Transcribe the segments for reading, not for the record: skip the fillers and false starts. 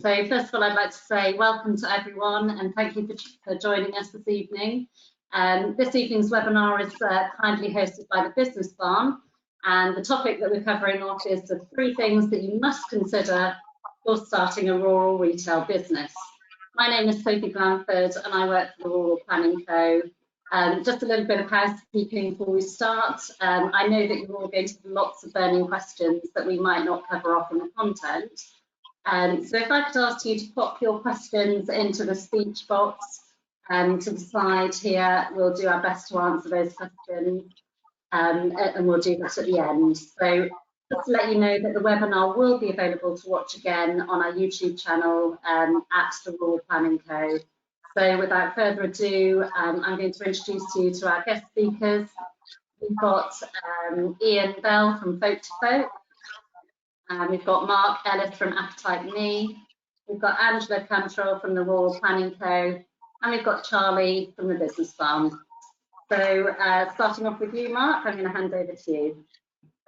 So first of all, I'd like to say welcome to everyone and thank you for joining us this evening. This evening's webinar is kindly hosted by the Business Farm, and the topic that we're covering off is the 3 things that you must consider for starting a rural retail business. My name is Sophie Blanford and I work for the Rural Planning Co. Just a little bit of housekeeping before we start. I know that you're all going to have lots of burning questions that we might not cover off in the content. So if I could ask you to pop your questions into the speech box to the side here, we'll do our best to answer those questions and we'll do that at the end. So just to let you know that the webinar will be available to watch again on our YouTube channel at the Rural Planning Co. So without further ado, I'm going to introduce you to our guest speakers. We've got Ian Bell from Folk2Folk. We've got Mark Ellis from Appetiteme and Folk2Folk. We've got Angela Cantrell from the Rural Planning Co. And we've got Charlie from the Business Farm. So starting off with you, Mark, I'm going to hand over to you.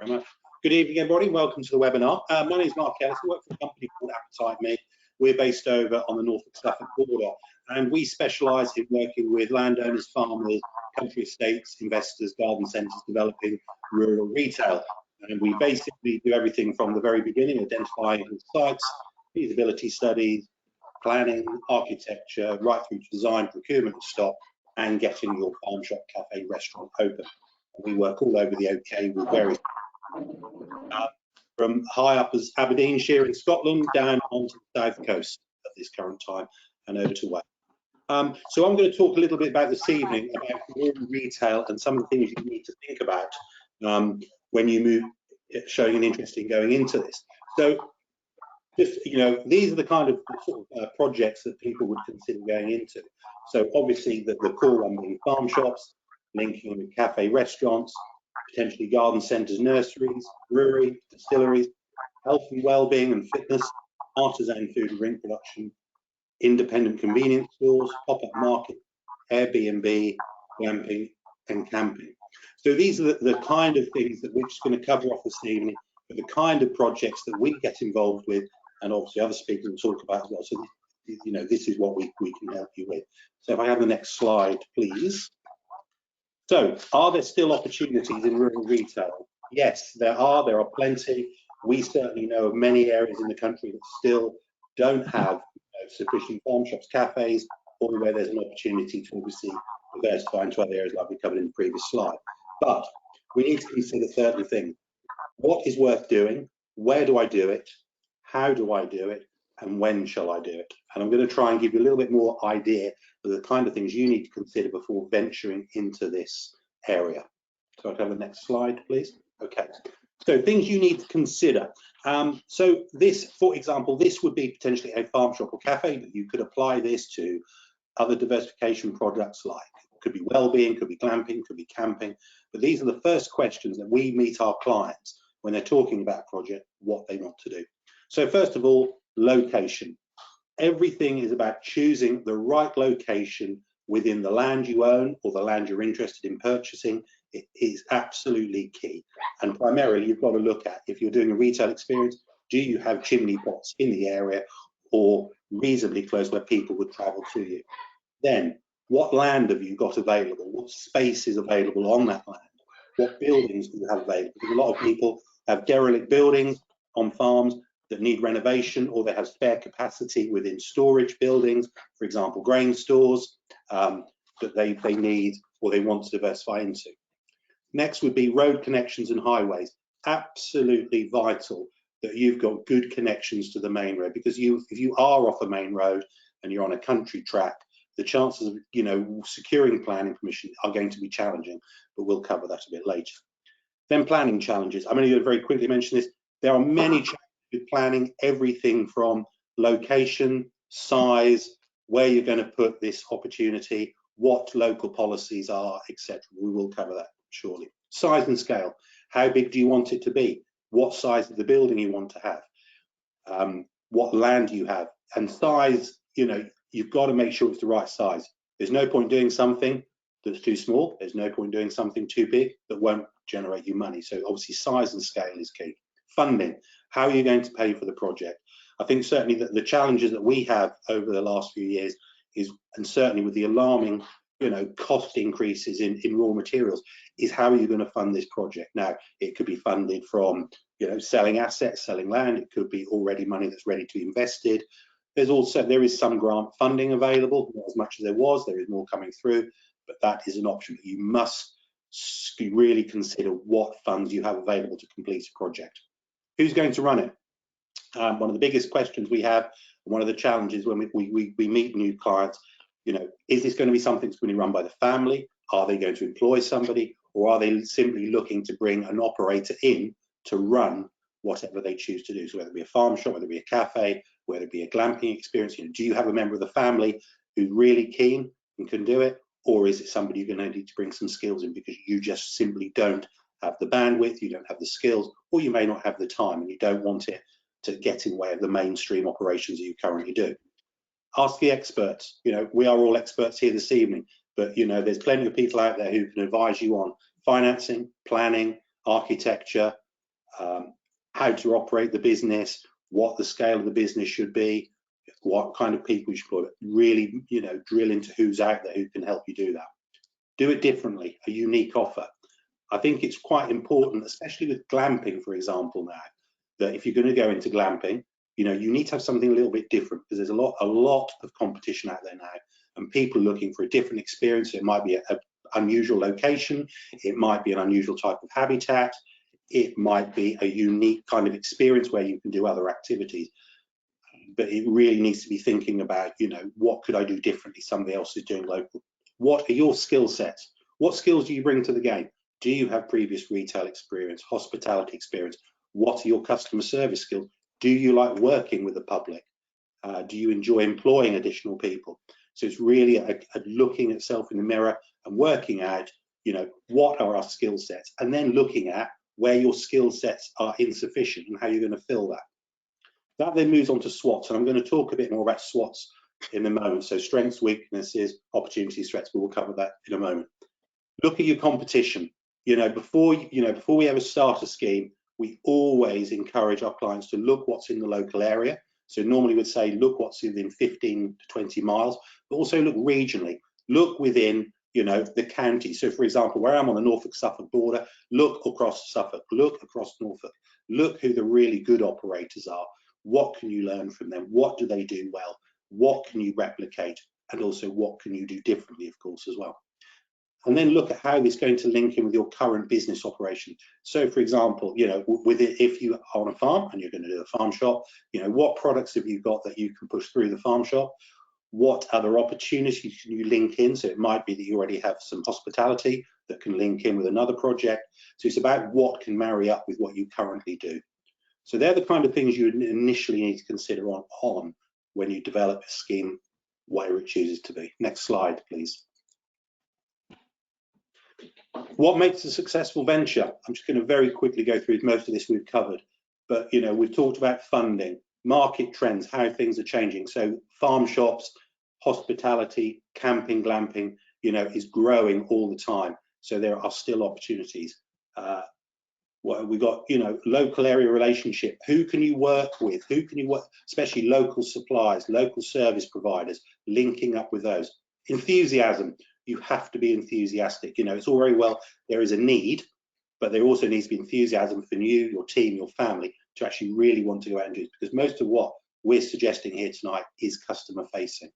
Very much. Good evening, everybody. Welcome to the webinar. My name is Mark Ellis. I work for a company called Appetiteme. We're based over on the Norfolk-Suffolk border, and we specialise in working with landowners, farmers, country estates, investors, garden centres, developing rural retail. And we basically do everything from the very beginning, identifying sites, feasibility studies, planning, architecture, right through to design, procurement of stock, and getting your farm shop, cafe, restaurant open. We work all over the UK with various from high up as Aberdeenshire in Scotland down onto the south coast at this current time and over to Wales. So I'm going to talk a little bit about this evening about rural retail and some of the things you need to think about when you move, showing an interest in going into this. So just, these are the kind of projects that people would consider going into. So obviously the core one being farm shops, linking with cafe restaurants, potentially garden centres, nurseries, brewery, distilleries, health and well-being and fitness, artisan food and drink production, independent convenience stores, pop-up market, Airbnb, glamping and camping. So these are the kind of things that we're just going to cover off this evening, but the kind of projects that we get involved with, and obviously other speakers will talk about as well. So this is what we can help you with. So if I have the next slide, please. So, are there still opportunities in rural retail? Yes, there are. There are plenty. We certainly know of many areas in the country that still don't have sufficient farm shops, cafes, or where there's an opportunity to obviously diversify into other areas like we covered in the previous slide. But we need to consider certain things. What is worth doing? Where do I do it? How do I do it? And when shall I do it? And I'm going to try and give you a little bit more idea of the kind of things you need to consider before venturing into this area. So I'll have the next slide, please. Okay. So things you need to consider. So this, for example, this would be potentially a farm shop or cafe, but you could apply this to other diversification products like could be well-being, could be glamping, could be camping. But these are the first questions that we meet our clients when they're talking about a project, what they want to do. So first of all, location. Everything is about choosing the right location within the land you own or the land you're interested in purchasing. It is absolutely key. And primarily, you've got to look at, if you're doing a retail experience, do you have chimney pots in the area or reasonably close where people would travel to you? Then, what land have you got available? What space is available on that land? What buildings do you have available? Because a lot of people have derelict buildings on farms that need renovation, or they have spare capacity within storage buildings, for example, grain stores that they need or they want to diversify into. Next would be road connections and highways. Absolutely vital that you've got good connections to the main road, because if you are off a main road and you're on a country track, the chances of securing planning permission are going to be challenging, but we'll cover that a bit later. Then planning challenges. I'm only going to very quickly mention this. There are many challenges with planning, everything from location, size, where you're going to put this opportunity, what local policies are, etc. We will cover that shortly. Size and scale. How big do you want it to be? What size of the building you want to have? What land you have? And size, you've got to make sure it's the right size. There's no point doing something that's too small. There's no point doing something too big that won't generate you money. So obviously size and scale is key. Funding. How are you going to pay for the project? I think certainly that the challenges that we have over the last few years is, and certainly with the alarming, cost increases in raw materials, is how are you going to fund this project? Now, it could be funded from, selling assets, selling land. It could be already money that's ready to be invested. There is some grant funding available, not as much as there was. There is more coming through, but that is an option. But you must really consider what funds you have available to complete a project. Who's going to run it? One of the biggest questions we have, and one of the challenges when we meet new clients, is this going to be something that's going to be run by the family? Are they going to employ somebody, or are they simply looking to bring an operator in to run whatever they choose to do? So whether it be a farm shop, whether it be a cafe, whether it be a glamping experience, do you have a member of the family who's really keen and can do it? Or is it somebody you're going to need to bring some skills in because you just simply don't have the bandwidth, you don't have the skills, or you may not have the time and you don't want it to get in the way of the mainstream operations that you currently do? Ask the experts. We are all experts here this evening, but there's plenty of people out there who can advise you on financing, planning, architecture, how to operate the business, what the scale of the business should be, what kind of people you should employ. Really, drill into who's out there who can help you do that. Do it differently, a unique offer. I think it's quite important, especially with glamping, for example, now, that if you're going to go into glamping, you need to have something a little bit different, because there's a lot of competition out there now, and people are looking for a different experience. It might be an unusual location, it might be an unusual type of habitat, it might be a unique kind of experience where you can do other activities. But it really needs to be thinking about, what could I do differently somebody else is doing local? What are your skill sets? What skills do you bring to the game? Do you have previous retail experience, hospitality experience? What are your customer service skills? Do you like working with the public? Do you enjoy employing additional people? So it's really a looking at self in the mirror and working out, what are our skill sets, and then looking at where your skill sets are insufficient and how you're going to fill that. That then moves on to SWOTs, and I'm going to talk a bit more about SWOTs in a moment. So strengths, weaknesses, opportunities, threats. We will cover that in a moment. Look at your competition. Before we ever start a scheme, we always encourage our clients to look what's in the local area. So normally we'd say look what's within 15 to 20 miles, but also look regionally. Look within, the county. So for example, where I'm on the Norfolk-Suffolk border, look across Suffolk, look across Norfolk, look who the really good operators are. What can you learn from them? What do they do well? What can you replicate? And also what can you do differently, of course, as well. And then look at how it's going to link in with your current business operation. So for example, if you are on a farm and you're going to do a farm shop, what products have you got that you can push through the farm shop? What other opportunities can you link in? So it might be that you already have some hospitality that can link in with another project. So it's about what can marry up with what you currently do. So they're the kind of things you initially need to consider on when you develop a scheme, whatever it chooses to be. Next slide, please. What makes a successful venture? I'm just going to very quickly go through most of this we've covered, but we've talked about funding, market trends, how things are changing. So farm shops, hospitality, camping, glamping, is growing all the time. So there are still opportunities. We've got, local area relationship. Who can you work with? Who can you work, especially local suppliers, local service providers, linking up with those. Enthusiasm. You have to be enthusiastic. It's all very well, there is a need, but there also needs to be enthusiasm from you, your team, your family, to actually really want to go out and do it, because most of what we're suggesting here tonight is customer facing.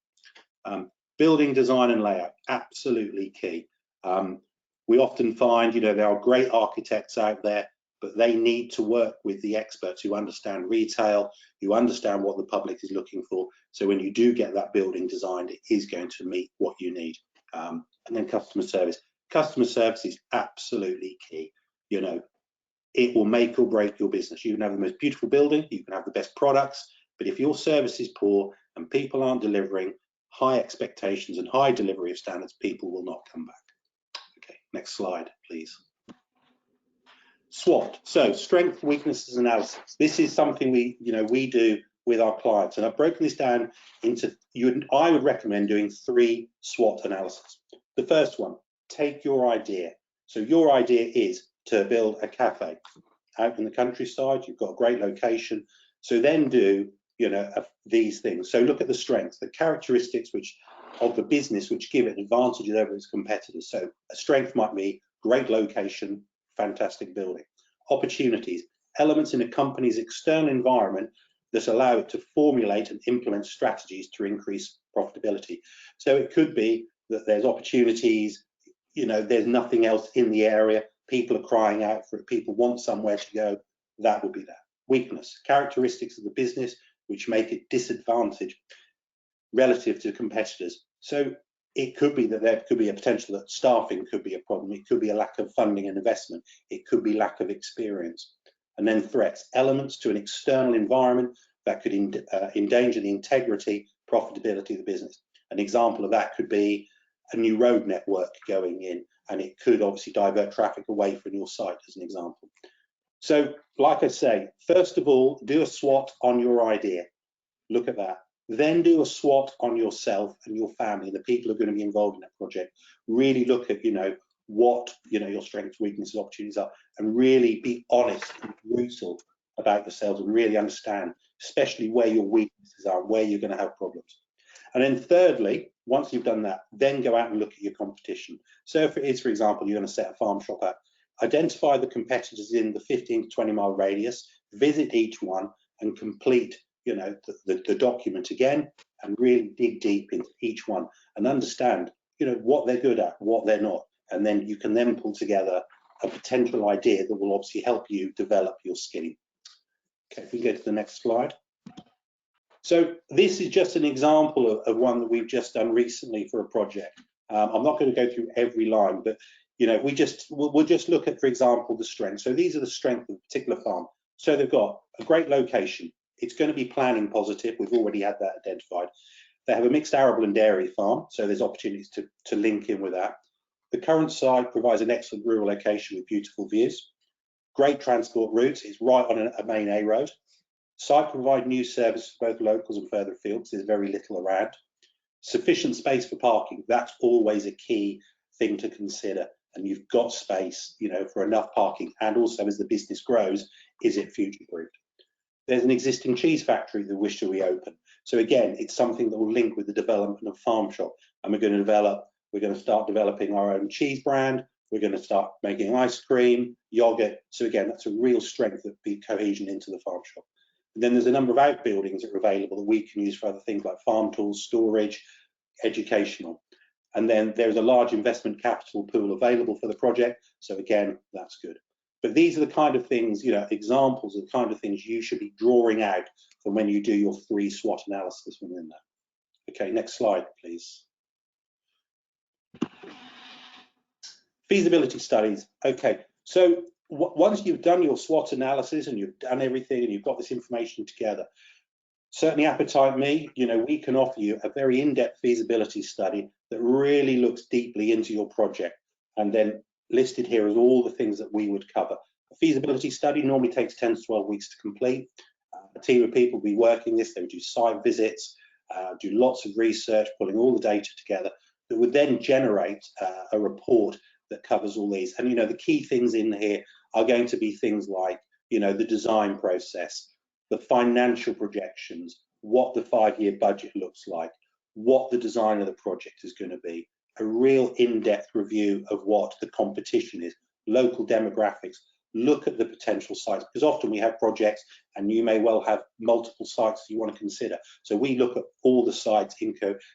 Building design and layout, absolutely key. We often find, there are great architects out there, but they need to work with the experts who understand retail, who understand what the public is looking for. So when you do get that building designed, it is going to meet what you need. And then customer service. Customer service is absolutely key. It will make or break your business. You can have the most beautiful building, you can have the best products, but if your service is poor and people aren't delivering high expectations and high delivery of standards, people will not come back. Okay, next slide, please. SWOT, so strength, weaknesses, analysis. This is something we do with our clients, and I've broken this down into, I would recommend doing 3 SWOT analysis. The first one, take your idea. So your idea is to build a cafe out in the countryside. You've got a great location. So then do you know, of these things. So look at the strengths, the characteristics of the business which give it advantages over its competitors. So a strength might be great location, fantastic building. Opportunities, elements in a company's external environment that allow it to formulate and implement strategies to increase profitability. So it could be that there's opportunities, you know, there's nothing else in the area, people are crying out for it, people want somewhere to go, that would be that. Weakness, characteristics of the business which make it disadvantaged relative to competitors. So it could be that there could be a potential that staffing could be a problem, it could be a lack of funding and investment, it could be lack of experience. And then threats, elements to an external environment that could endanger the integrity, profitability of the business. An example of that could be a new road network going in, and it could obviously divert traffic away from your site, as an example. So, like I say, first of all, do a SWOT on your idea. Look at that. Then do a SWOT on yourself and your family, the people who are going to be involved in that project. Really look at, you know, what, you know, your strengths, weaknesses, opportunities are, and really be honest and brutal about yourselves and really understand, especially where your weaknesses are, where you're going to have problems. And then thirdly, once you've done that, then go out and look at your competition. So if it is, for example, you're going to set a farm shop up, identify the competitors in the 15 to 20 mile radius, visit each one and complete, you know, the document again, and really dig deep into each one and understand, you know, what they're good at, what they're not. And then you can then pull together a potential idea that will obviously help you develop your scheme. Okay, if we go to the next slide. So this is just an example of one that we've just done recently for a project. I'm not going to go through every line, but you know, we'll just look at, for example, the strengths. So these are the strengths of a particular farm. So they've got a great location. It's going to be planning positive. We've already had that identified. They have a mixed arable and dairy farm, so there's opportunities to link in with that. The current site provides an excellent rural location with beautiful views. Great transport routes. It's right on a main A road. Site provide new service for both locals and further afield. There's very little around. Sufficient space for parking. That's always a key thing to consider. And you've got space, you know, for enough parking. And also, as the business grows, is it future-proofed? There's an existing cheese factory that we wish to reopen. So again, it's something that will link with the development of farm shop. And we're going to start developing our own cheese brand. We're going to start making ice cream, yogurt. So again, that's a real strength of the cohesion into the farm shop. And then there's a number of outbuildings that are available that we can use for other things like farm tools, storage, educational. And then there's a large investment capital pool available for the project. So again, that's good. But these are the kind of things, you know, examples of the kind of things you should be drawing out from when you do your 3 SWOT analysis within that. Okay, next slide, please. Feasibility studies. Okay, so once you've done your SWOT analysis and you've done everything and you've got this information together, certainly Appetite Me, you know, we can offer you a very in-depth feasibility study that really looks deeply into your project, and then listed here is all the things that we would cover. A feasibility study normally takes 10 to 12 weeks to complete. A team of people will be working this. They would do site visits, do lots of research, pulling all the data together that would then generate a report that covers all these. And, you know, the key things in here are going to be things like, you know, the design process, the financial projections, what the 5-year budget looks like, what the design of the project is going to be, a real in-depth review of what the competition is, local demographics, look at the potential sites, because often we have projects and you may well have multiple sites you want to consider. So we look at all the sites in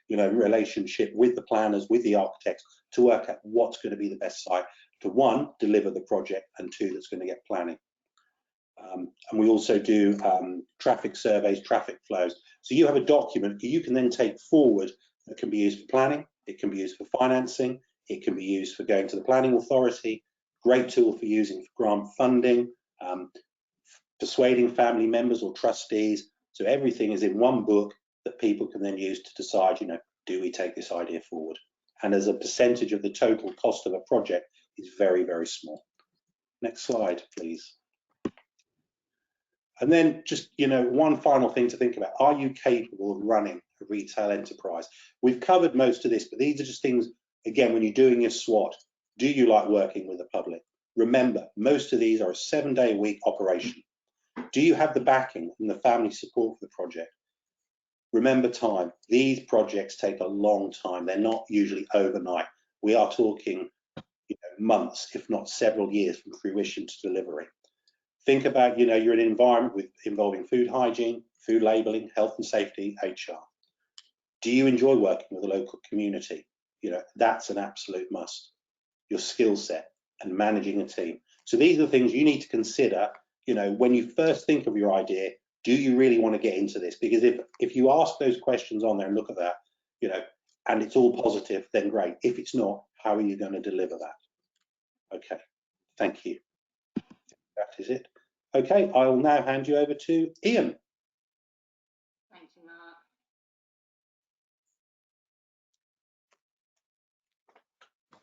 relationship with the planners, with the architects, to work out what's going to be the best site to, 1, deliver the project, and 2, that's going to get planning. And we also do traffic surveys, traffic flows. So you have a document you can then take forward that can be used for planning, it can be used for financing, it can be used for going to the planning authority, great tool for using for grant funding, persuading family members or trustees. So everything is in one book that people can then use to decide, you know, do we take this idea forward? And as a percentage of the total cost of a project, is very, very small. Next slide, please. And then just, you know, one final thing to think about. Are you capable of running a retail enterprise? We've covered most of this, but these are just things, again, when you're doing your SWOT, do you like working with the public? Remember, most of these are a 7-day-a-week operation. Do you have the backing and the family support for the project? Remember time. These projects take a long time. They're not usually overnight. We are talking months, if not several years, from fruition to delivery. Think about, you're in an environment involving food hygiene, food labelling, health and safety, HR. Do you enjoy working with the local community? That's an absolute must. Your skill set and managing a team. So these are the things you need to consider, when you first think of your idea. Do you really want to get into this? Because if you ask those questions on there and look at that, and it's all positive, then great. If it's not, how are you going to deliver that? Okay, thank you. That is it. Okay, I will now hand you over to Ian. Thank you, Mark.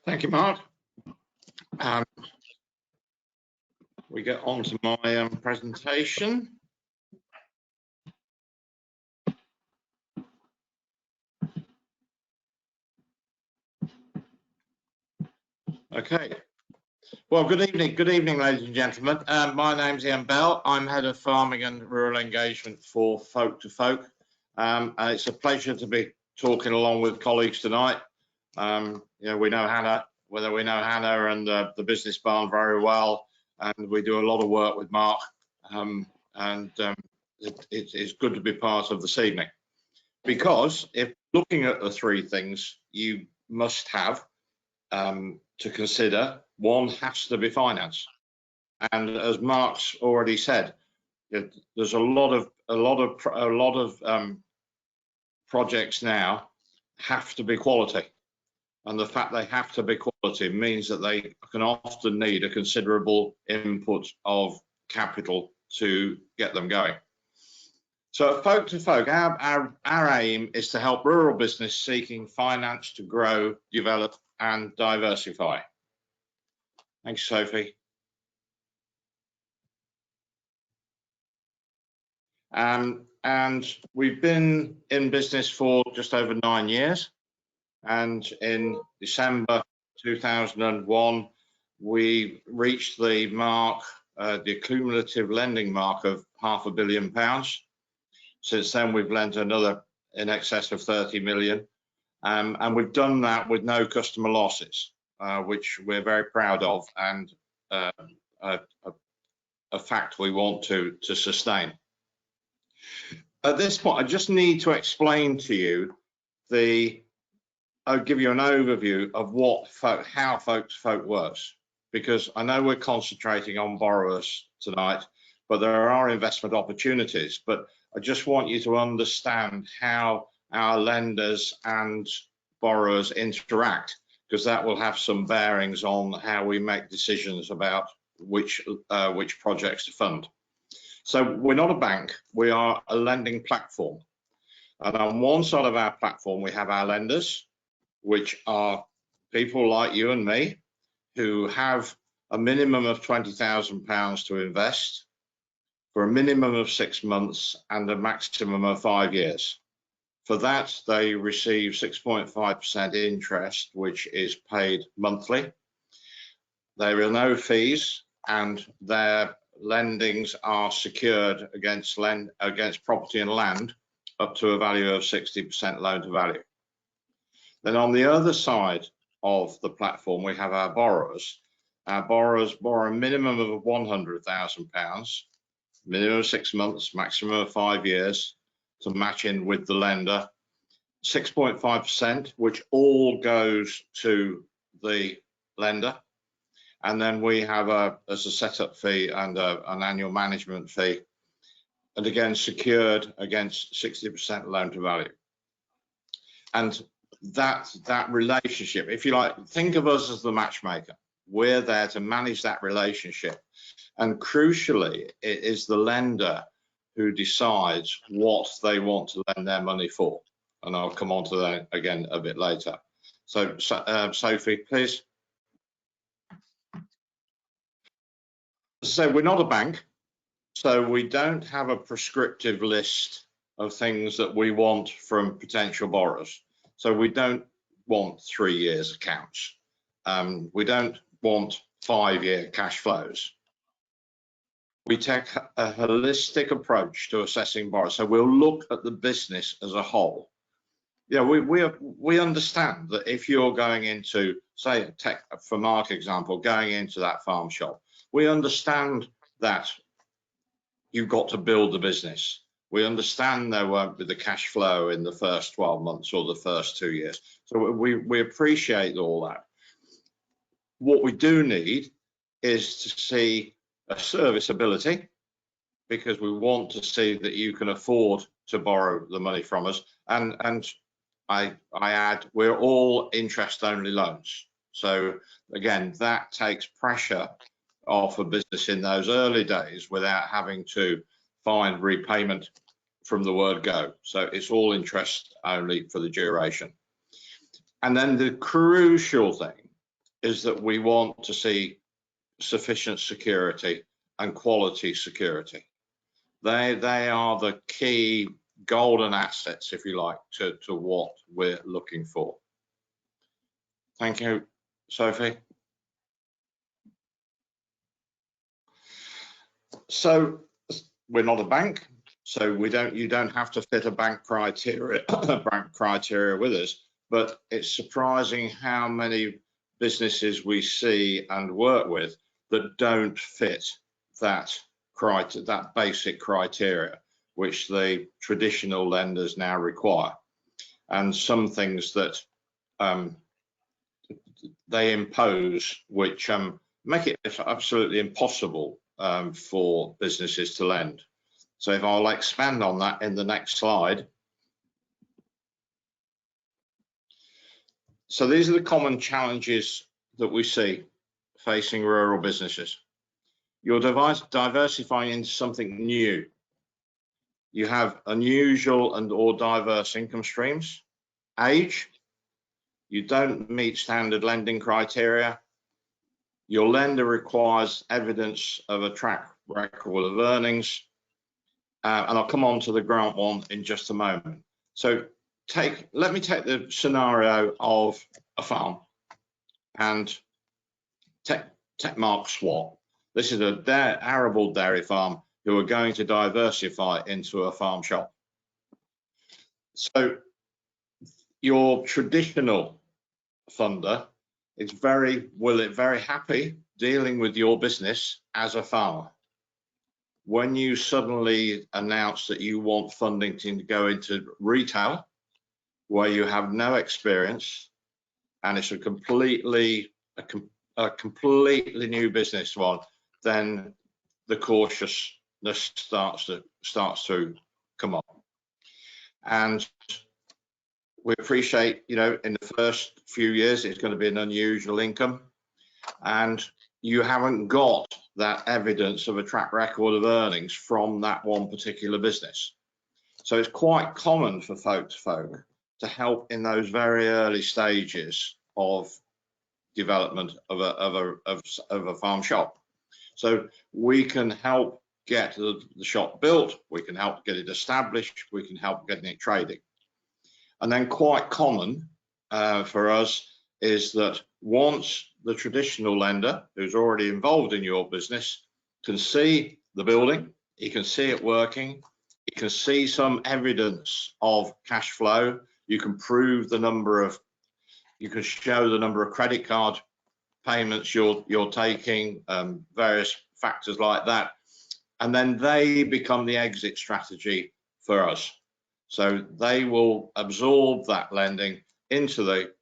Thank you, Mark. We get on to my presentation. Okay. Well, good evening, ladies and gentlemen. My name's Ian Bell. I'm Head of Farming and Rural Engagement for Folk2Folk. It's a pleasure to be talking along with colleagues tonight. We know Hannah and the business barn very well, and we do a lot of work with Mark, it's good to be part of this evening, because if looking at the three things you must have to consider, one has to be finance. And as Mark's already said, there's a lot of projects now have to be quality. And the fact they have to be quality means that they can often need a considerable input of capital to get them going. So at Folk2Folk, our aim is to help rural business seeking finance to grow, develop and diversify. Thanks, Sophie. And we've been in business for just over 9 years. And in December 2001, we reached the mark, the cumulative lending mark of £500 million. Since then, we've lent another in excess of 30 million. And we've done that with no customer losses, which we're very proud of, and a fact we want to sustain. At this point, I just need to explain to you I'll give you an overview of how Folk2Folk works, because I know we're concentrating on borrowers tonight, but there are investment opportunities. But I just want you to understand how our lenders and borrowers interact, because that will have some bearings on how we make decisions about which projects to fund. So we're not a bank, we are a lending platform. And on one side of our platform, we have our lenders, which are people like you and me, who have a minimum of £20,000 to invest for a minimum of 6 months and a maximum of 5 years. For that, they receive 6.5% interest, which is paid monthly. There are no fees, and their lendings are secured against property and land up to a value of 60% loan to value. Then on the other side of the platform, we have our borrowers. Our borrowers borrow a minimum of £100,000, minimum of 6 months, maximum of 5 years, to match in with the lender. 6.5%, which all goes to the lender. And then we have as a setup fee and an annual management fee, and again secured against 60% loan to value. And that relationship, if you like, think of us as the matchmaker. We're there to manage that relationship, and crucially, it is the lender who decides what they want to lend their money for, and I'll come on to that again a bit later. So Sophie, please. So we're not a bank, so we don't have a prescriptive list of things that we want from potential borrowers. So we don't want 3 years accounts. We don't want 5-year cash flows. we take a holistic approach to assessing borrowers. So we'll look at the business as a whole. Yeah, we understand that if you're going into, say, for Mark example, going into that farm shop, we understand that you've got to build the business. We understand there won't be the cash flow in the first 12 months or the first 2 years. So we appreciate all that. What we do need is to see a serviceability, because we want to see that you can afford to borrow the money from us. And I add, we're all interest-only loans. So again, that takes pressure off a business in those early days without having to find repayment from the word go. So it's all interest only for the duration. And then the crucial thing is that we want to see sufficient security and quality security. They are the key golden assets, if you like, to what we're looking for. Thank you, Sophie. So we're not a bank, so you don't have to fit a bank criteria with us, but it's surprising how many businesses we see and work with that don't fit that basic criteria which the traditional lenders now require, and some things that they impose which make it absolutely impossible for businesses to lend. So if I'll expand on that in the next slide. So these are the common challenges that we see facing rural businesses. You're diversifying into something new. You have unusual and or diverse income streams. Age, you don't meet standard lending criteria. Your lender requires evidence of a track record of earnings. And I'll come on to the grant one in just a moment. So let me take the scenario of a farm and take Mark SWOT. This is an arable dairy farm who are going to diversify into a farm shop. So your traditional funder is very happy dealing with your business as a farmer. When you suddenly announce that you want funding to go into retail, where you have no experience, and it's a completely new business one, then the cautiousness starts to come on. And we appreciate, in the first few years, it's going to be an unusual income, and you haven't got that evidence of a track record of earnings from that one particular business. So it's quite common for folk to help in those very early stages of development of a farm shop. So we can help get the shop built, we can help get it established, we can help getting it trading. And then quite common for us is that once the traditional lender who's already involved in your business can see the building, he can see it working, he can see some evidence of cash flow, you can prove you can show the number of credit card payments you're taking, various factors like that, and then they become the exit strategy for us. So they will absorb that lending into the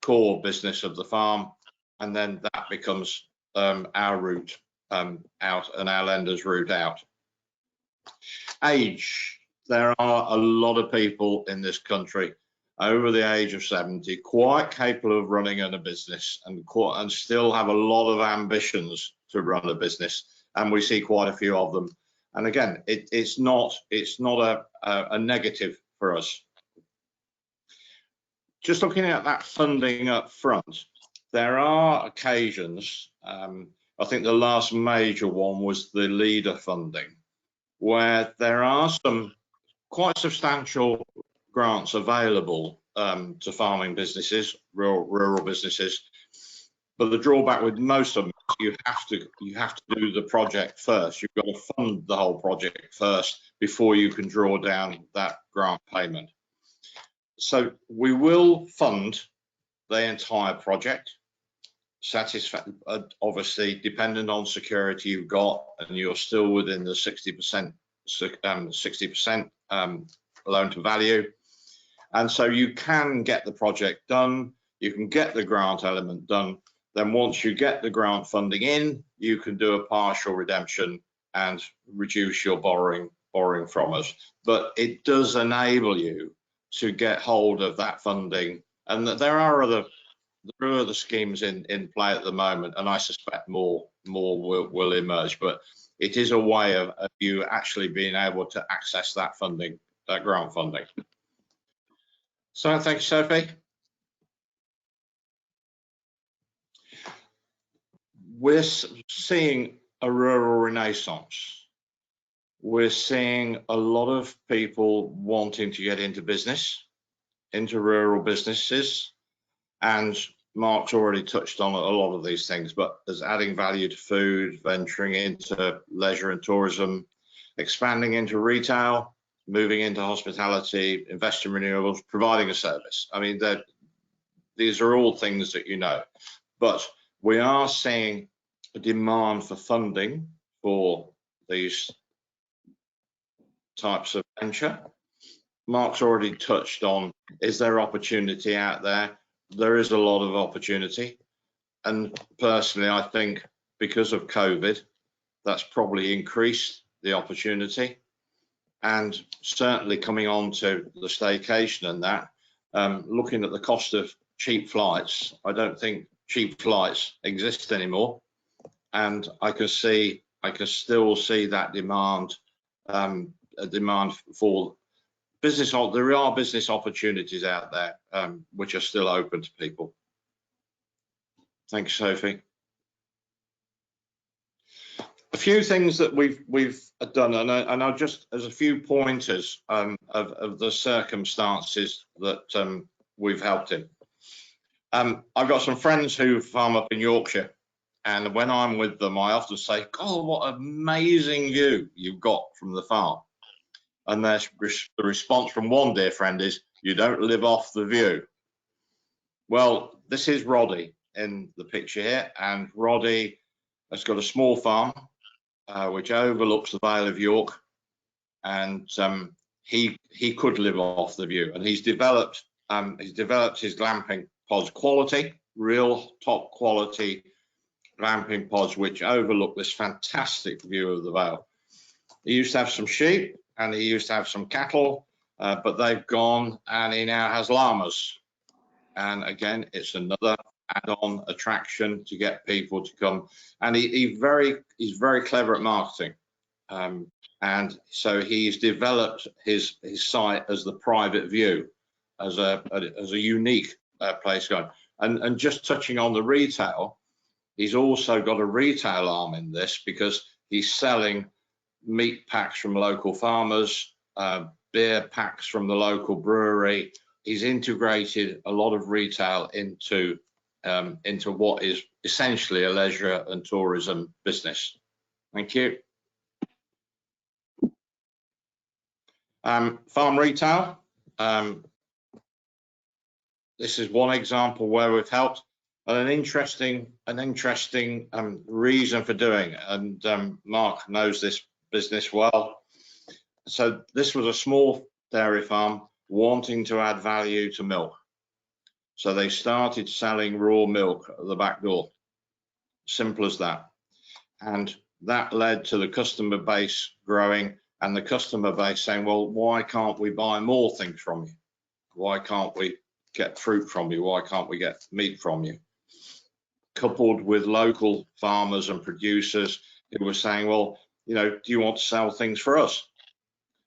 core business of the farm, and then that becomes our route out and our lender's route out. Age, there are a lot of people in this country over the age of 70 quite capable of running a business and still have a lot of ambitions to run a business, and we see quite a few of them. And again, it's not a negative for us. Just looking at that funding up front, there are occasions, I think the last major one was the leader funding, where there are some quite substantial grants available to farming businesses, rural businesses, But the drawback with most of them, you have to do the project first. You've got to fund the whole project first before you can draw down that grant payment. So we will fund the entire project. Obviously, depending on security you've got, and you're still within the 60% loan to value, and so you can get the project done. You can get the grant element done. Then once you get the grant funding in, you can do a partial redemption and reduce your borrowing from us. But it does enable you to get hold of that funding, and that there are other schemes in play at the moment, and I suspect more will emerge. But it is a way of you actually being able to access that funding, that grant funding. So thank you, Sophie. We're seeing a rural renaissance. We're seeing a lot of people wanting to get into business, into rural businesses, and Mark's already touched on a lot of these things, but there's adding value to food, venturing into leisure and tourism, expanding into retail, moving into hospitality, investing in renewables, providing a service. I mean, these are all things that you know, but we are seeing a demand for funding for these types of venture. Mark's already touched on, is there opportunity out there? There is a lot of opportunity. And personally, I think because of COVID, that's probably increased the opportunity. And certainly coming on to the staycation and that, looking at the cost of cheap flights, I don't think cheap flights exist anymore. And I can still see that demand, a demand for business. There are business opportunities out there which are still open to people. Thanks, Sophie. A few things that we've done, and I'll just as a few pointers of the circumstances that we've helped in. I've got some friends who farm up in Yorkshire, and when I'm with them, I often say, "God, what an amazing view you've got from the farm." And the response from one dear friend is, "You don't live off the view." Well, this is Roddy in the picture here, and Roddy has got a small farm which overlooks the Vale of York, and he could live off the view, and he's developed his glamping pods quality, real top quality glamping pods which overlook this fantastic view of the Vale. He used to have some sheep and he used to have some cattle, but they've gone, and he now has llamas. And again, it's another add-on attraction to get people to come. And he's very clever at marketing, and so he's developed his site as the private view, as a unique place going. And just touching on the retail, he's also got a retail arm in this, because he's selling meat packs from local farmers, beer packs from the local brewery. He's integrated a lot of retail into what is essentially a leisure and tourism business. Thank you. Farm retail. This is one example where we've helped, and an interesting reason for doing it. And Mark knows this business well. So this was a small dairy farm wanting to add value to milk. So they started selling raw milk at the back door. Simple as that. And that led to the customer base growing, and the customer base saying, well, why can't we buy more things from you? Why can't we get fruit from you? Why can't we get meat from you? Coupled with local farmers and producers who were saying, well, you know, do you want to sell things for us?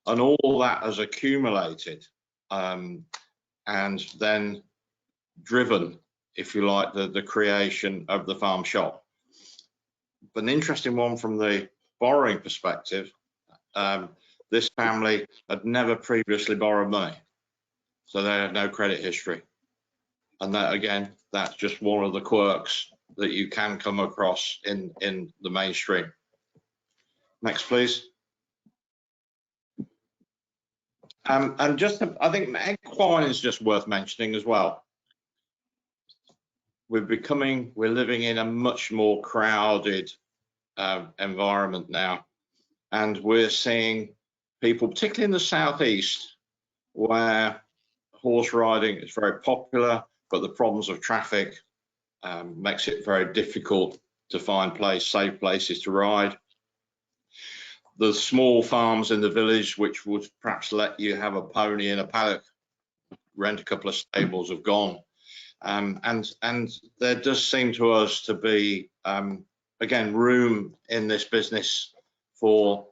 And all that has accumulated, and then driven, if you like, the creation of the farm shop. But an interesting one from the borrowing perspective, this family had never previously borrowed money, so they had no credit history. And that, again, that's just one of the quirks that you can come across in the mainstream. Next, please. And just, I think equine is just worth mentioning as well. We're living in a much more crowded environment now, and we're seeing people, particularly in the southeast, where horse riding is very popular, but the problems of traffic makes it very difficult to find safe places to ride. The small farms in the village, which would perhaps let you have a pony in a paddock, rent a couple of stables, have gone. And there does seem to us to be, again, room in this business for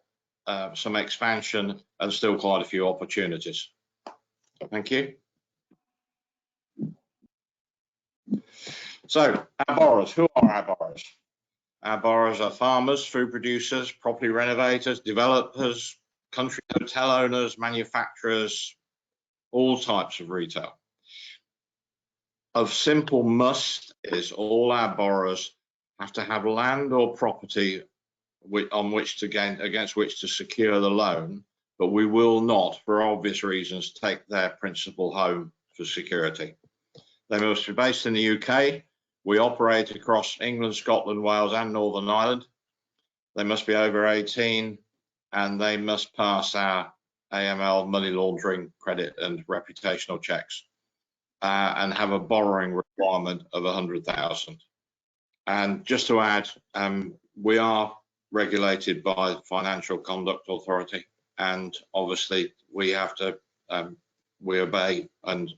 some expansion and still quite a few opportunities. Thank you. So, our borrowers, who are our borrowers? Our borrowers are farmers, food producers, property renovators, developers, country hotel owners, manufacturers, all types of retail. Of simple must is all our borrowers have to have land or property against which to secure the loan, but we will not, for obvious reasons, take their principal home for security. They must be based in the UK. We operate across England, Scotland, Wales and Northern Ireland. They must be over 18 and they must pass our AML, money laundering, credit and reputational checks and have a borrowing requirement of 100,000. And just to add, we are regulated by the Financial Conduct Authority, and obviously we have to we obey and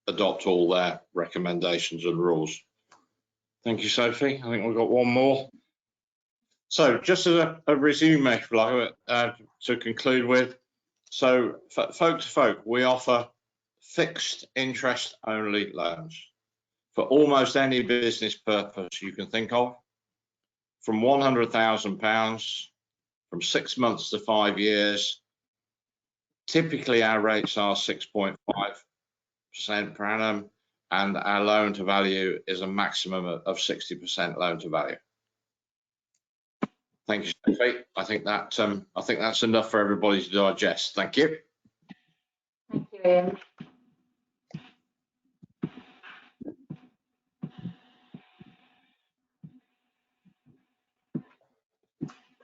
adopt all their recommendations and rules. Thank you, Sophie. I think we've got one more. So just as a resume, if you like, to conclude with, so for Folk2Folk, we offer fixed interest only loans for almost any business purpose you can think of, from £100,000, from 6 months to 5 years. Typically our rates are 6.5% per annum, and our loan to value is a maximum of 60% loan to value. Thank you, Sophie. I think that's enough for everybody to digest. Thank you. Thank you, Ian.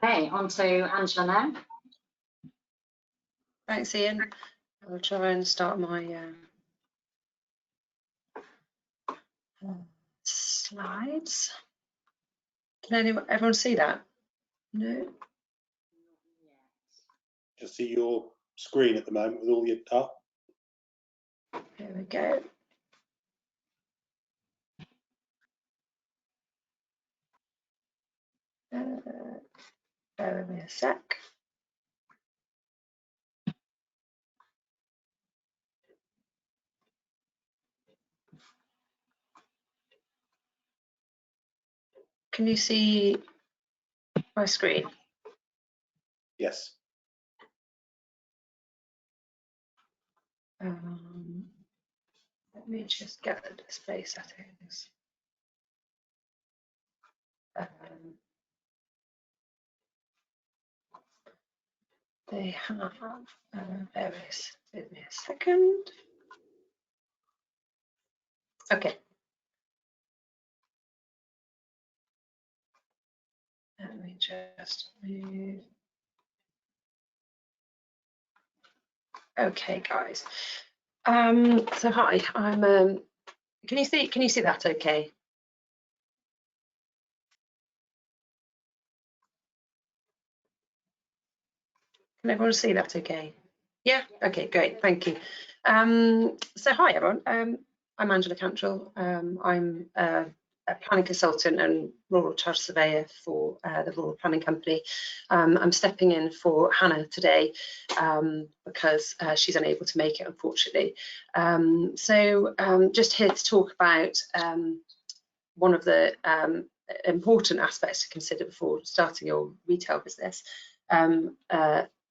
Okay, on to Angela now. Thanks, Ian. I'll try and start my slides. Can everyone see that? No? Just see your screen at the moment with all your up. Here we go. Bear with me a sec. Can you see my screen? Yes. Let me just get the display settings. They have, give me a second. Okay. Let me just move. Okay, guys. So hi, I'm. Can you see that? Okay. Can everyone see that? Okay. Yeah. Okay. Great. Thank you. So hi everyone. I'm Angela Cantrell. I'm a planning consultant and rural charge surveyor for the Rural Planning Company. I'm stepping in for Hannah today because she's unable to make it, unfortunately. Just here to talk about one of the important aspects to consider before starting your retail business.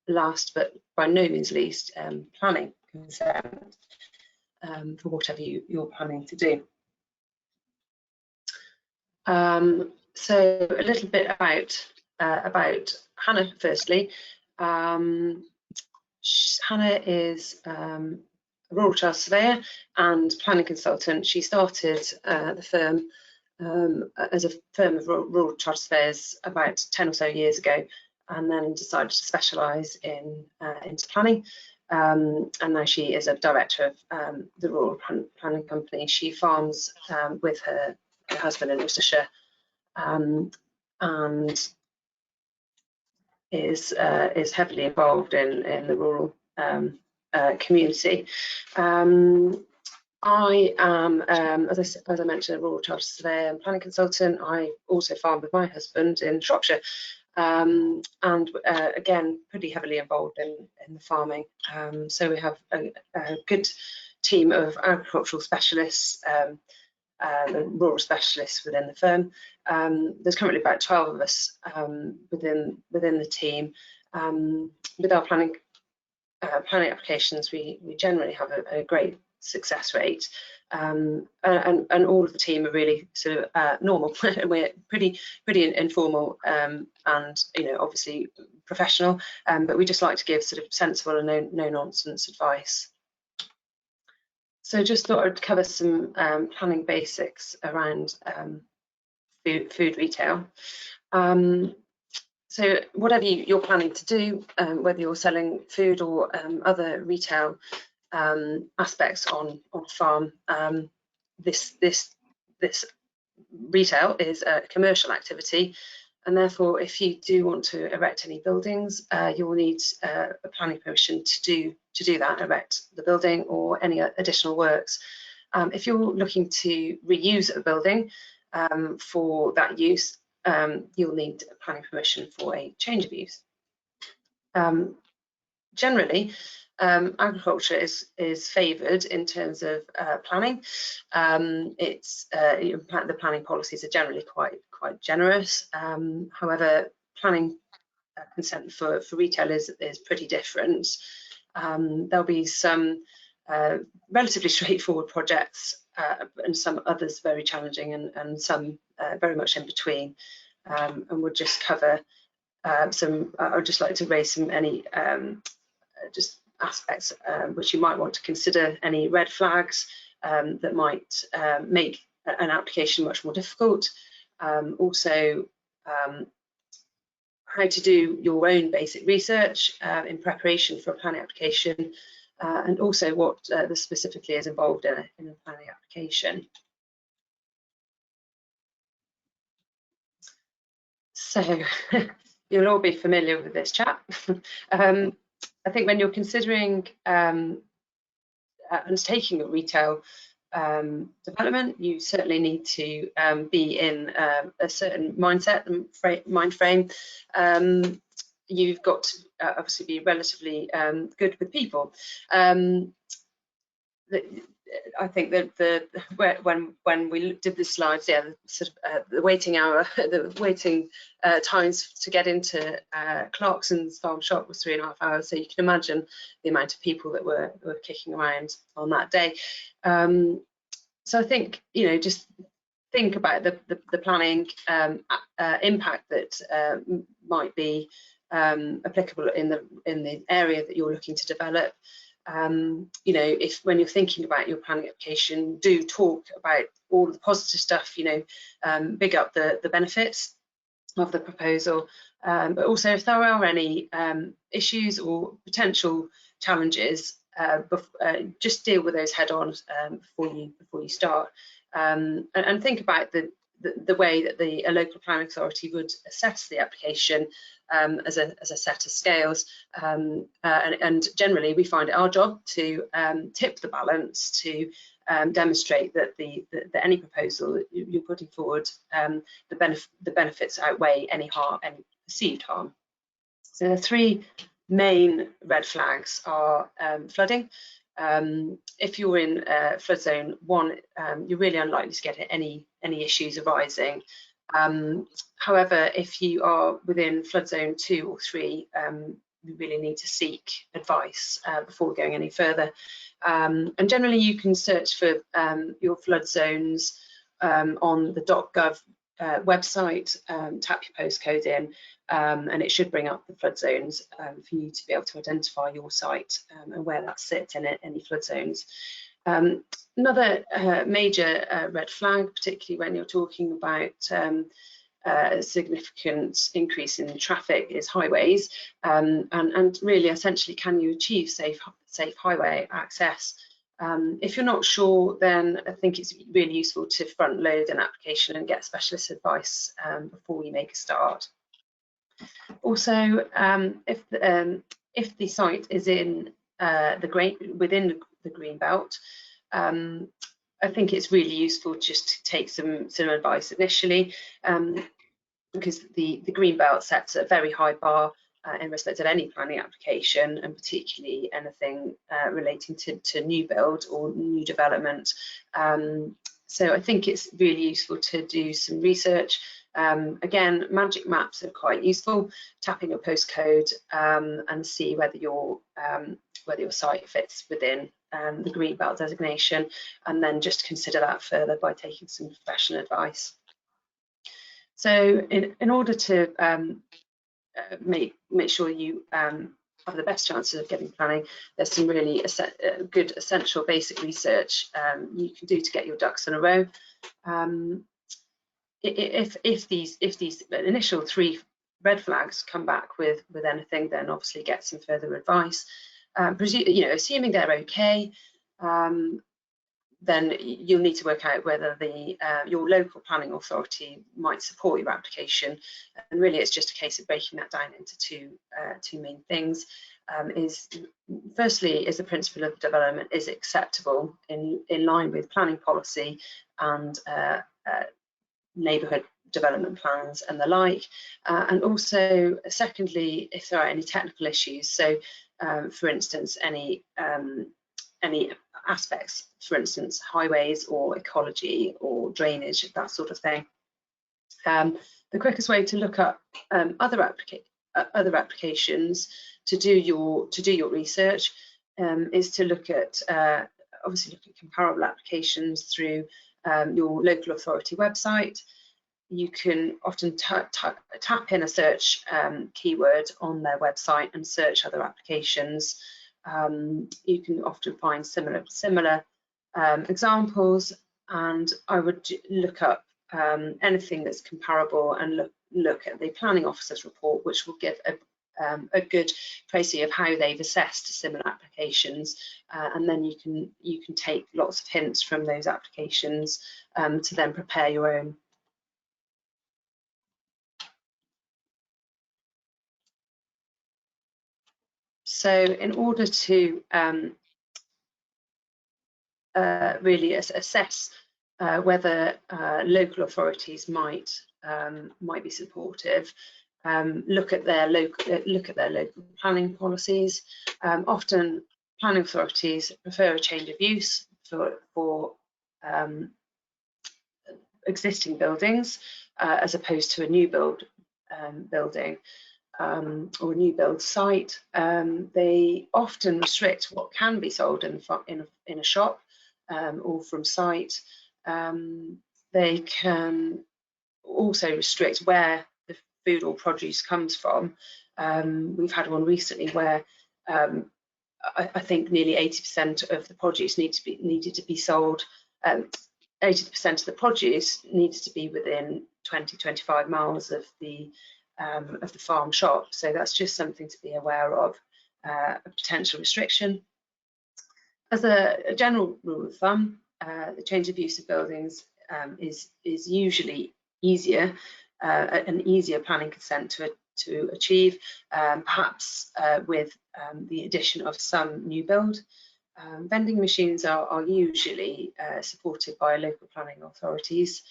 Last but by no means least, planning consent for whatever you're planning to do. So a little bit about Hannah. Firstly, Hannah is a rural child surveyor and planning consultant. She started the firm as a firm of rural child surveyors about 10 or so years ago, and then decided to specialise into planning. And now she is a director of the rural planning company. She farms with her husband in Worcestershire, and is heavily involved in the rural community. I am, as I mentioned, a rural child surveyor and planning consultant. I also farm with my husband in Shropshire, and again, pretty heavily involved in the farming. So we have a good team of agricultural specialists and rural specialists within the firm. There's currently about 12 of us within the team. With our planning applications, we generally have a great success rate, and all of the team are really sort of normal. We're pretty informal, and obviously professional, but we just like to give sort of sensible and no nonsense advice. So just thought I'd cover some planning basics around food retail. So whatever you're planning to do, whether you're selling food or other retail aspects on farm, this retail is a commercial activity, and therefore if you do want to erect any buildings, you will need a planning permission to do that, erect the building or any additional works. If you're looking to reuse a building for that use, you'll need planning permission for a change of use. Generally, agriculture is favoured in terms of planning. The planning policies are generally quite generous. However, planning consent for retail is pretty different. There'll be some relatively straightforward projects and some others very challenging, and some very much in between. And we'll just cover some. I'd just like to raise any just aspects which you might want to consider, any red flags that might make an application much more difficult. Also, how to do your own basic research in preparation for a planning application, and also what this specifically is involved in a planning application. So you'll all be familiar with this chap. I think when you're considering undertaking a retail development, you certainly need to be in a certain mindset and mind frame. You've got to obviously be relatively good with people. I think that when we did the slides, yeah, the waiting hour, the waiting times to get into Clarkson's farm shop was 3.5 hours. So you can imagine the amount of people that were kicking around on that day. So I think, just think about the planning impact that might be applicable in the area that you're looking to develop. If when you're thinking about your planning application, do talk about all the positive stuff, big up the benefits of the proposal, but also if there are any issues or potential challenges, just deal with those head on before you start, and think about the way that a local planning authority would assess the application as a set of scales, and generally we find it our job to tip the balance to demonstrate that any proposal that you're putting forward, the benefits outweigh any perceived harm. So the three main red flags are flooding. If you're in flood zone 1, you're really unlikely to get any issues arising. However, if you are within flood zone 2 or 3, you really need to seek advice before going any further. And generally, you can search for your flood zones on the .gov website, tap your postcode in, and it should bring up the flood zones for you to be able to identify your site and where that sits in any flood zones. Another major red flag, particularly when you're talking about a significant increase in traffic, is highways, and really essentially, can you achieve safe highway access? If you're not sure, then I think it's really useful to front load an application and get specialist advice before you make a start. Also, if the site is in within the green belt, I think it's really useful just to take some advice initially, because the green belt sets a very high bar in respect of any planning application, and particularly anything relating to new build or new development. So I think it's really useful to do some research. Again, magic maps are quite useful. Tap in your postcode and see whether your site fits within the green belt designation, and then just consider that further by taking some professional advice. So in order to make sure you have the best chances of getting planning, there's some really good essential basic research you can do to get your ducks in a row. If these initial 3 red flags come back with anything, then obviously get some further advice. Assuming they're okay, then you'll need to work out whether your local planning authority might support your application. And really, it's just a case of breaking that down into two main things. Firstly, is the principle of development is acceptable in line with planning policy and neighbourhood development plans and the like, and also secondly, if there are any technical issues, so for instance any aspects, for instance highways or ecology or drainage, that sort of thing. The quickest way to look up other applications to do your research is to look at obviously look at comparable applications through your local authority website. You can often tap in a search keyword on their website and search other applications. You can often find similar examples, and I would look up anything that's comparable and look at the planning officer's report, which will give a good précis of how they've assessed similar applications, and then you can take lots of hints from those applications to then prepare your own. So in order to really assess whether local authorities might be supportive, look at their local planning policies. Often planning authorities prefer a change of use for existing buildings as opposed to a new build building. Or a new build site. They often restrict what can be sold in a shop or from site. They can also restrict where the food or produce comes from. We've had one recently where I think nearly 80% of the produce needed to be sold. 80% of the produce needed to be within 20-25 miles of the farm shop. So that's just something to be aware of, a potential restriction. As a general rule of thumb, the change of use of buildings is usually easier, an easier planning consent to achieve, perhaps with the addition of some new build. Vending machines are usually supported by local planning authorities.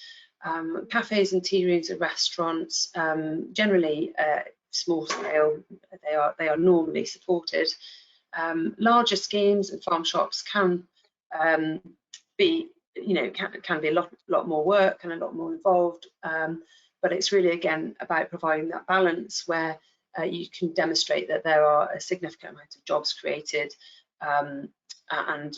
Cafes and tea rooms and restaurants, generally small scale, they are normally supported. Larger schemes and farm shops can be a lot more work and a lot more involved, but it's really again about providing that balance where you can demonstrate that there are a significant amount of jobs created, and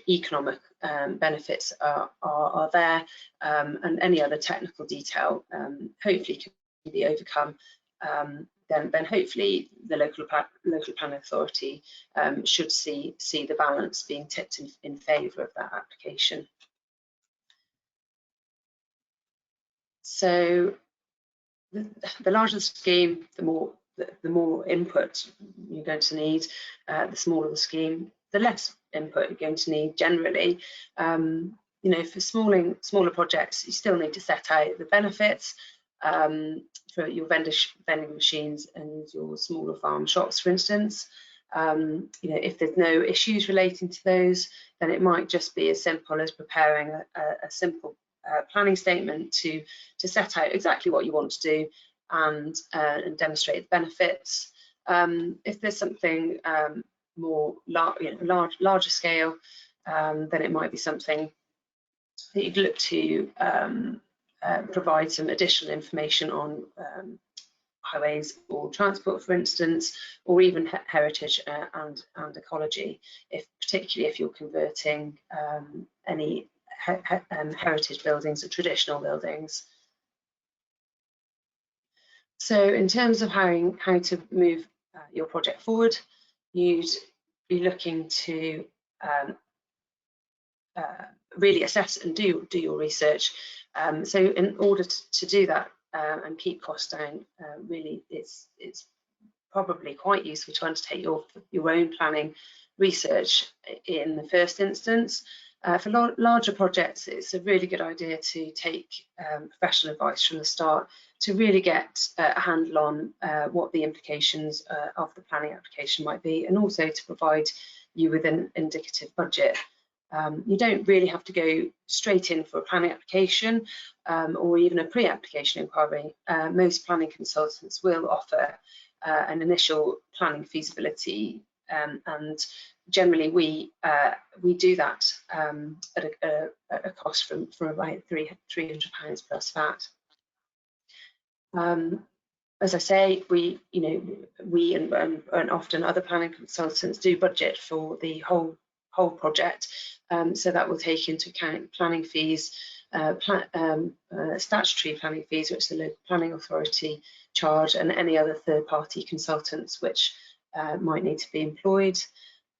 economic benefits are there, and any other technical detail hopefully can be overcome. Then hopefully the local planning authority should see the balance being tipped in favour of that application. So the larger the scheme, the more input you're going to need. The smaller the scheme, the less input you're going to need generally. For smaller projects, you still need to set out the benefits for your vending machines and your smaller farm shops, for instance. If there's no issues relating to those, then it might just be as simple as preparing a simple planning statement to set out exactly what you want to do and demonstrate the benefits. If there's something more larger scale, then it might be something that you'd look to provide some additional information on highways or transport, for instance, or even heritage and ecology, particularly if you're converting any heritage buildings or traditional buildings. So in terms of how to move your project forward, you'd be looking to really assess and do your research. So in order to do that and keep costs down, really it's probably quite useful to undertake your own planning research in the first instance. For larger projects, it's a really good idea to take professional advice from the start to really get a handle on what the implications of the planning application might be, and also to provide you with an indicative budget. You don't really have to go straight in for a planning application or even a pre-application inquiry. Most planning consultants will offer an initial planning feasibility, and generally we do that at a cost from about £300 plus VAT. As I say, we and often other planning consultants do budget for the whole project, so that will take into account planning fees, statutory planning fees, which the local planning authority charge, and any other third-party consultants which might need to be employed.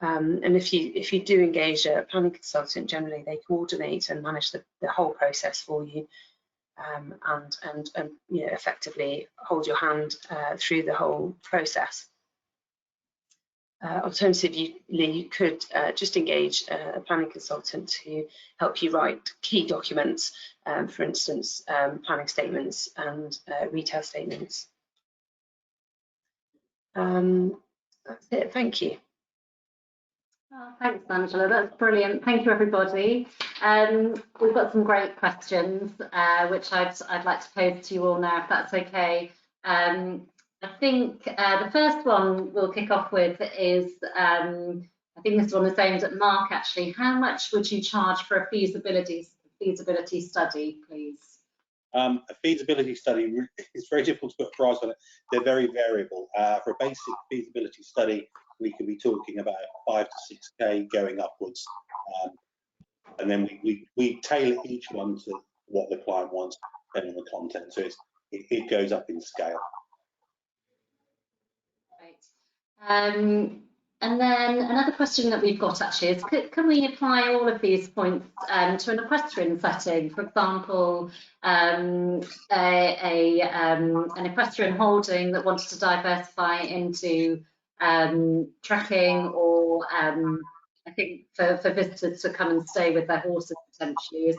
And if you do engage a planning consultant, generally they coordinate and manage the whole process for you, and effectively hold your hand through the whole process. Alternatively, you could just engage a planning consultant to help you write key documents, for instance, planning statements and retail statements. That's it. Thank you. Oh, thanks, Angela. That's brilliant. Thank you, everybody. We've got some great questions, which I'd like to pose to you all now, if that's okay. I think the first one we'll kick off with is, I think this one is aimed at Mark, actually. How much would you charge for a feasibility study, please? A feasibility study is very difficult to put a price on it. They're very variable. For a basic feasibility study, we could be talking about 5 to 6K going upwards, and then we tailor each one to what the client wants, depending on the content. So it goes up in scale. Right. And then another question that we've got actually is, can we apply all of these points to an equestrian setting? For example, an equestrian holding that wanted to diversify into trekking, or I think for visitors to come and stay with their horses potentially. Is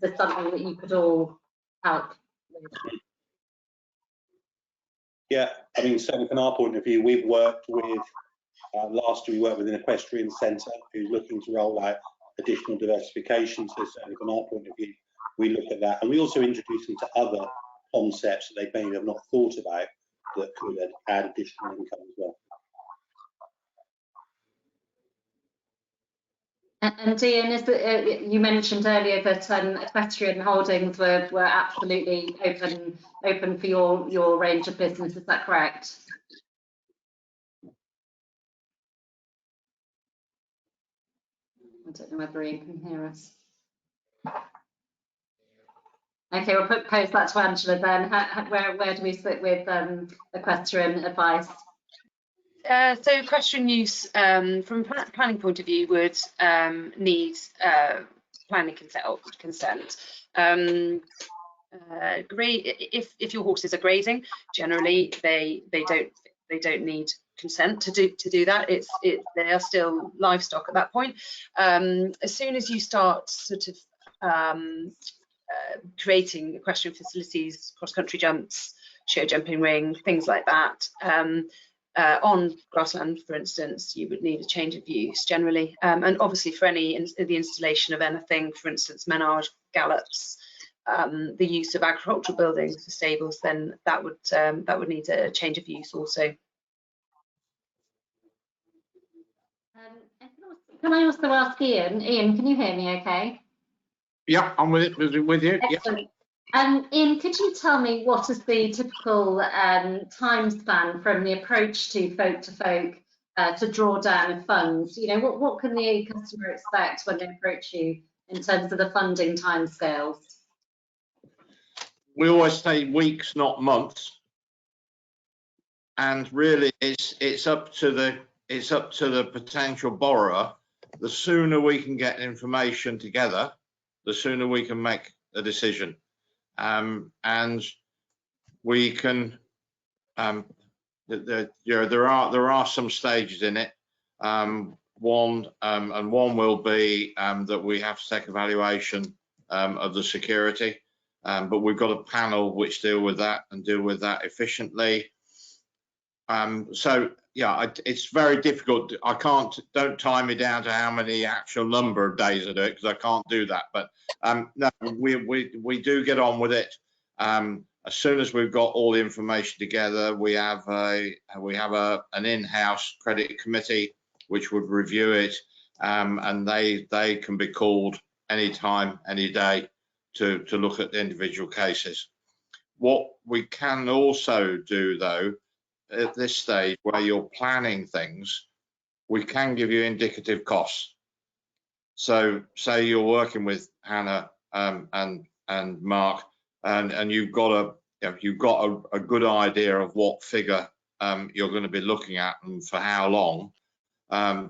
this something that you could all help with? Yeah, I mean, certainly from our point of view, we've worked with, last year we worked with an equestrian centre who's looking to roll out additional diversification. So certainly from our point of view, we look at that, and we also introduce them to other concepts that they may have not thought about that could add additional income as well. And Dean, you mentioned earlier that equestrian holdings were absolutely open for your range of business. Is that correct? I don't know whether Ian can hear us. Okay, we'll pose that to Angela then. Where do we sit with equestrian advice? So equestrian use, from a planning point of view, would need planning consent. If your horses are grazing, generally they don't need consent to do that. They are still livestock at that point. As soon as you start sort of creating equestrian facilities, cross-country jumps, show jumping ring, things like that, on grassland, for instance, you would need a change of use generally, and obviously for the installation of anything, for instance, menage, gallops, the use of agricultural buildings for stables, then that would need a change of use also. Can I also ask Ian? Ian, can you hear me okay? Yeah, I'm with you. Excellent. Ian, could you tell me what is the typical time span from the approach to folk to draw down of funds? You know, what can the customer expect when they approach you in terms of the funding timescales? We always say weeks, not months, and really it's up to the potential borrower. The sooner we can get information together, the sooner we can make a decision. And we can, there are some stages in it. One will be that we have to take evaluation of the security, but we've got a panel which deal with that and deal with that efficiently. So yeah, it's very difficult. Don't tie me down to how many actual number of days I do it, because I can't do that. But no, we do get on with it. As soon as we've got all the information together, we have an in-house credit committee which would review it, and they can be called anytime, any day to look at the individual cases. What we can also do, though, at this stage where you're planning things, we can give you indicative costs. So say you're working with Hannah and Mark, and you've got a good idea of what figure you're going to be looking at and for how long,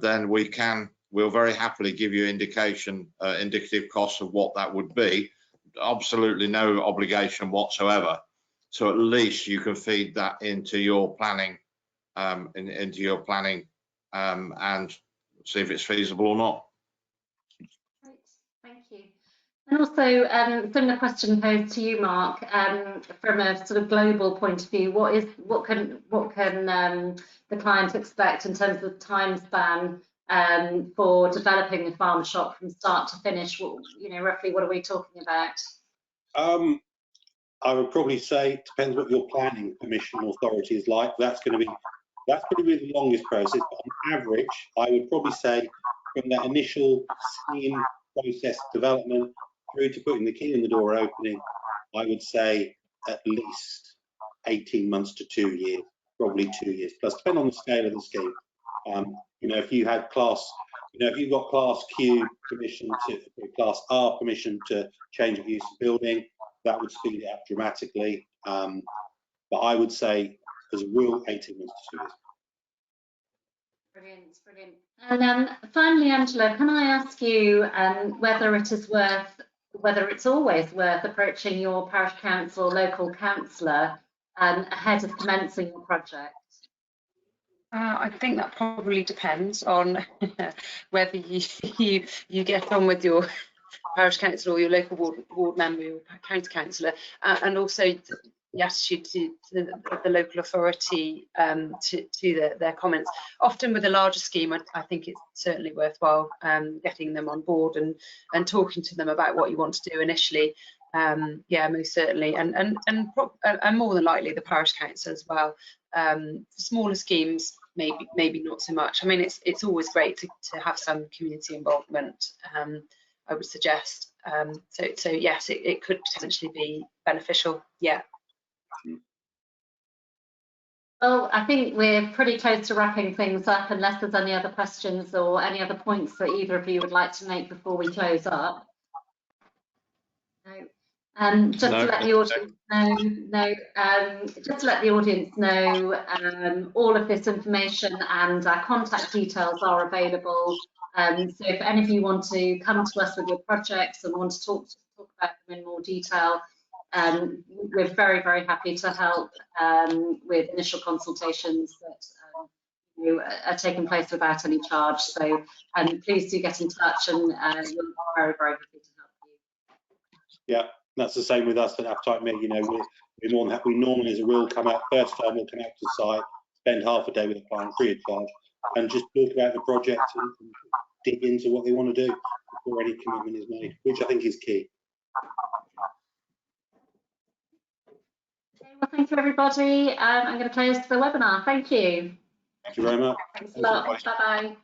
then we'll very happily give you indicative costs of what that would be. Absolutely no obligation whatsoever. So at least you can feed that into your planning, and see if it's feasible or not. Great, thank you. And also, similar question posed to you, Mark. From a sort of global point of view, what can the client expect in terms of time span for developing a farm shop from start to finish? Roughly, what are we talking about? I would probably say it depends what your planning permission authority is like. That's probably the longest process, but on average, I would probably say from that initial scheme process development through to putting the key in the door opening, I would say at least 18 months to 2 years, probably 2 years plus, depending on the scale of the scheme. If you had if you've got class Q permission class R permission to change of use of building, that would speed it up dramatically. But I would say, as a rule, 18 months to 2 years. Brilliant, brilliant. And finally, Angela, can I ask you whether it's always worth approaching your parish council or local councillor ahead of commencing your project? I think that probably depends on whether you get on with your parish council or your local ward member or county councillor, and also the attitude to the local authority to their comments. Often with a larger scheme, I think it's certainly worthwhile getting them on board and talking to them about what you want to do initially. Yeah, most certainly, and more than likely the parish council as well. For smaller schemes, maybe not so much. I mean, it's always great to have some community involvement, I would suggest. So yes, it could potentially be beneficial. Yeah. Well, I think we're pretty close to wrapping things up, unless there's any other questions or any other points that either of you would like to make before we close up. No. Just No, to let the audience know, just to let the audience know, all of this information and our contact details are available. So if any of you want to come to us with your projects and want to talk about them in more detail, we're very, very happy to help with initial consultations that are taking place without any charge. So please do get in touch, and we're very, very happy to help you. Yeah, that's the same with us at Appetite Me. You know, we normally as a rule come out first time. We'll come out to site, spend half a day with a client free of charge, and just talk about the project and dig into what they want to do before any commitment is made, which I think is key. Okay, well, thank you, everybody. I'm going to close the webinar. Thank you. Thank you very much. Thanks a lot. Bye-bye.